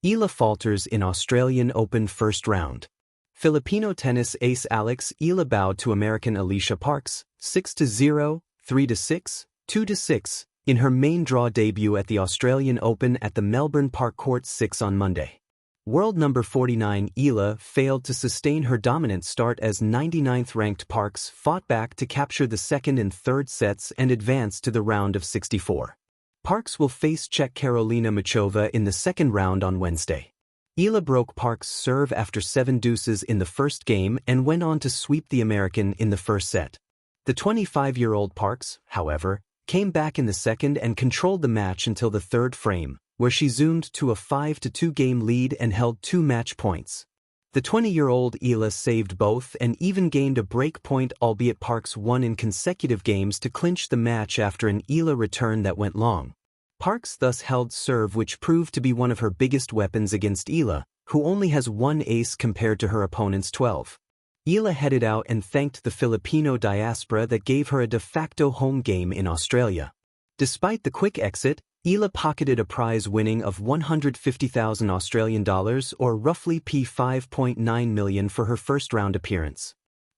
Eala falters in Australian Open first round. Filipino tennis ace Eala bowed to American Alicia Parks, 6-0, 3-6, 2-6, in her main draw debut at the Australian Open at the Melbourne Park Court 6 on Monday. World number 49 Eala failed to sustain her dominant start as 99th ranked Parks fought back to capture the second and third sets and advance to the round of 64. Parks will face Czech Karolina Muchova in the second round on Wednesday. Eala broke Parks' serve after 7 deuces in the first game and went on to sweep the American in the first set. The 25-year-old Parks, however, came back in the second and controlled the match until the third frame, where she zoomed to a 5-2 game lead and held 2 match points. The 20-year-old Eala saved both and even gained a break point, albeit Parks won in consecutive games to clinch the match after an Eala return that went long. Parks thus held serve, which proved to be one of her biggest weapons against Eala, who only has 1 ace compared to her opponent's 12. Eala headed out and thanked the Filipino diaspora that gave her a de facto home game in Australia. Despite the quick exit, Eala pocketed a prize winning of 150,000 Australian dollars or roughly $5.9 million for her first-round appearance.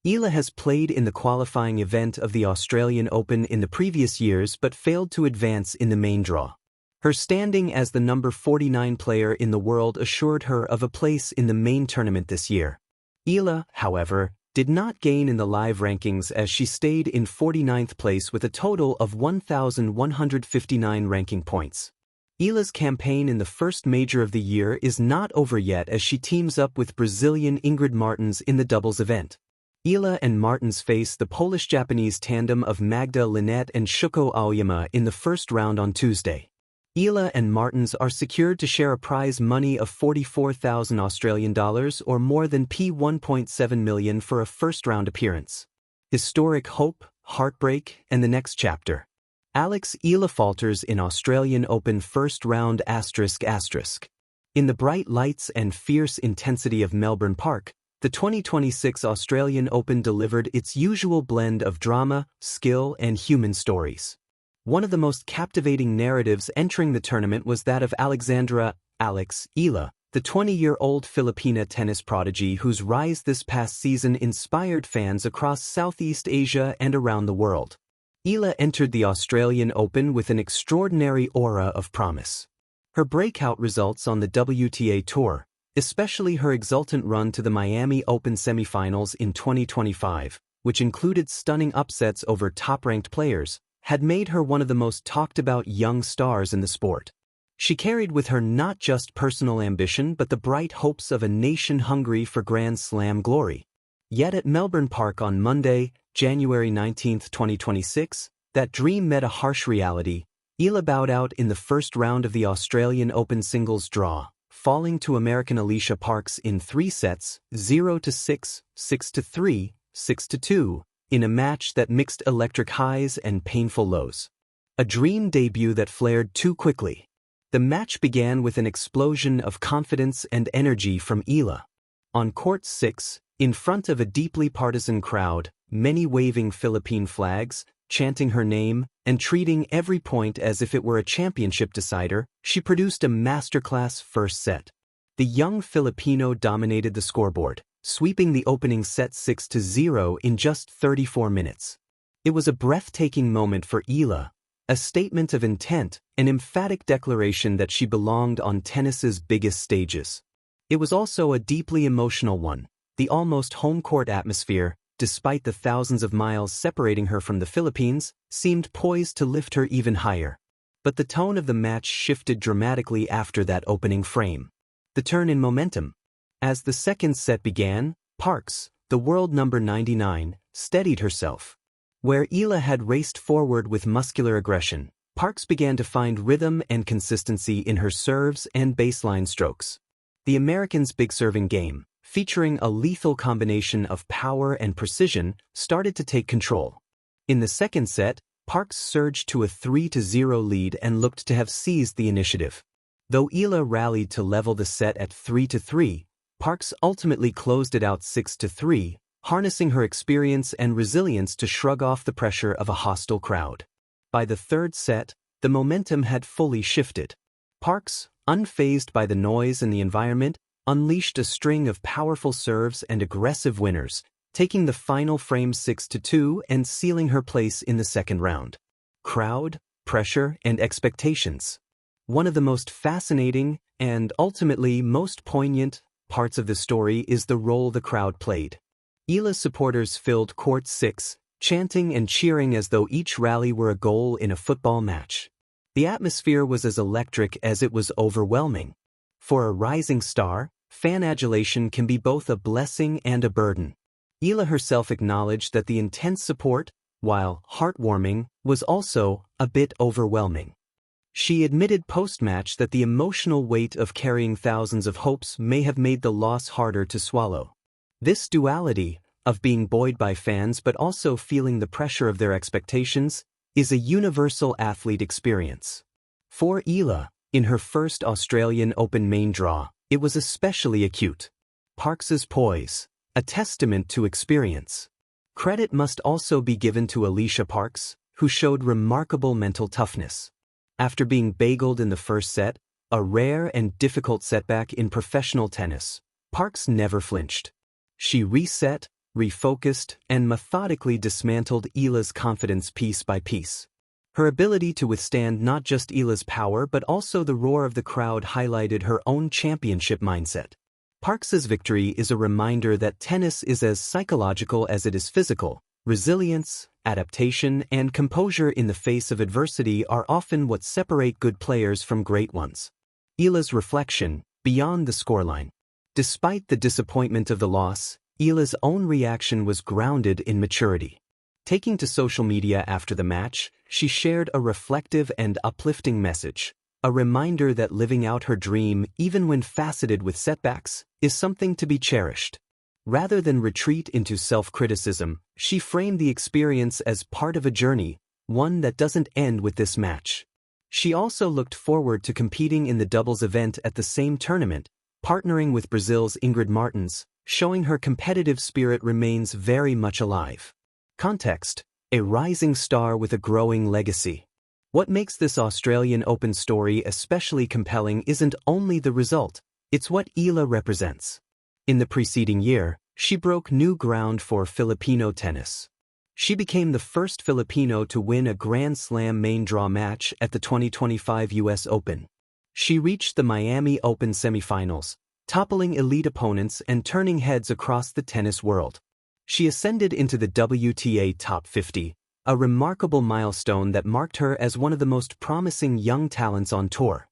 Eala has played in the qualifying event of the Australian Open in the previous years but failed to advance in the main draw. Her standing as the number 49 player in the world assured her of a place in the main tournament this year. Eala, however, did not gain in the live rankings as she stayed in 49th place with a total of 1,159 ranking points. Eala's campaign in the first major of the year is not over yet as she teams up with Brazilian Ingrid Martins in the doubles event. Eala and Martins face the Polish-Japanese tandem of Magda Linette and Shuko Aoyama in the first round on Tuesday. Eala and Martins are secured to share a prize money of 44,000 Australian dollars or more than $1.7 million for a first-round appearance. Historic hope, heartbreak, and the next chapter. Eala falters in Australian Open first round ****. In the bright lights and fierce intensity of Melbourne Park, the 2026 Australian Open delivered its usual blend of drama, skill, and human stories. One of the most captivating narratives entering the tournament was that of Alexandra Eala, the 20-year-old Filipina tennis prodigy whose rise this past season inspired fans across Southeast Asia and around the world. Eala entered the Australian Open with an extraordinary aura of promise. Her breakout results on the WTA Tour, especially her exultant run to the Miami Open semifinals in 2025, which included stunning upsets over top-ranked players, had made her one of the most talked-about young stars in the sport. She carried with her not just personal ambition but the bright hopes of a nation hungry for Grand Slam glory. Yet at Melbourne Park on Monday, January 19, 2026, that dream met a harsh reality. Eala bowed out in the first round of the Australian Open singles draw, falling to American Alicia Parks in 3 sets, 0-6, 6-3, 6-2, in a match that mixed electric highs and painful lows. A dream debut that flared too quickly. The match began with an explosion of confidence and energy from Eala. On court 6, in front of a deeply partisan crowd, many waving Philippine flags, chanting her name, and treating every point as if it were a championship decider, she produced a masterclass first set. The young Filipino dominated the scoreboard, sweeping the opening set 6-0 in just 34 minutes. It was a breathtaking moment for Eala, a statement of intent, an emphatic declaration that she belonged on tennis's biggest stages. It was also a deeply emotional one. The almost home-court atmosphere, despite the thousands of miles separating her from the Philippines, seemed poised to lift her even higher. But the tone of the match shifted dramatically after that opening frame. The turn in momentum. As the second set began, Parks, the world number 99, steadied herself. Where Eala had raced forward with muscular aggression, Parks began to find rhythm and consistency in her serves and baseline strokes. The American's big serving game, featuring a lethal combination of power and precision, started to take control. In the second set, Parks surged to a 3-0 lead and looked to have seized the initiative. Though Eala rallied to level the set at 3-3, Parks ultimately closed it out 6-3, harnessing her experience and resilience to shrug off the pressure of a hostile crowd. By the third set, the momentum had fully shifted. Parks, unfazed by the noise and the environment, unleashed a string of powerful serves and aggressive winners, taking the final frame 6-2 and sealing her place in the second round. Crowd, pressure, and expectations. One of the most fascinating and ultimately most poignant parts of the story is the role the crowd played. Eala's supporters filled Court 6, chanting and cheering as though each rally were a goal in a football match. The atmosphere was as electric as it was overwhelming. For a rising star, fan adulation can be both a blessing and a burden. Eala herself acknowledged that the intense support, while heartwarming, was also a bit overwhelming. She admitted post-match that the emotional weight of carrying thousands of hopes may have made the loss harder to swallow. This duality, of being buoyed by fans but also feeling the pressure of their expectations, is a universal athlete experience. For Eala, in her first Australian Open main draw, it was especially acute. Parks's poise, a testament to experience. Credit must also be given to Alicia Parks, who showed remarkable mental toughness. After being bageled in the first set, a rare and difficult setback in professional tennis, Parks never flinched. She reset, refocused, and methodically dismantled Eala's confidence piece by piece. Her ability to withstand not just Eala's power but also the roar of the crowd highlighted her own championship mindset. Parks's victory is a reminder that tennis is as psychological as it is physical. Resilience, adaptation, and composure in the face of adversity are often what separate good players from great ones. Eala's reflection, beyond the scoreline. Despite the disappointment of the loss, Eala's own reaction was grounded in maturity. Taking to social media after the match, she shared a reflective and uplifting message, a reminder that living out her dream, even when faceted with setbacks, is something to be cherished. Rather than retreat into self-criticism, she framed the experience as part of a journey, one that doesn't end with this match. She also looked forward to competing in the doubles event at the same tournament, partnering with Brazil's Ingrid Martins, showing her competitive spirit remains very much alive. Context: a rising star with a growing legacy. What makes this Australian Open story especially compelling isn't only the result, it's what Eala represents. In the preceding year, she broke new ground for Filipino tennis. She became the first Filipino to win a Grand Slam main draw match at the 2025 US Open. She reached the Miami Open semifinals, toppling elite opponents and turning heads across the tennis world. She ascended into the WTA Top 50, a remarkable milestone that marked her as one of the most promising young talents on tour.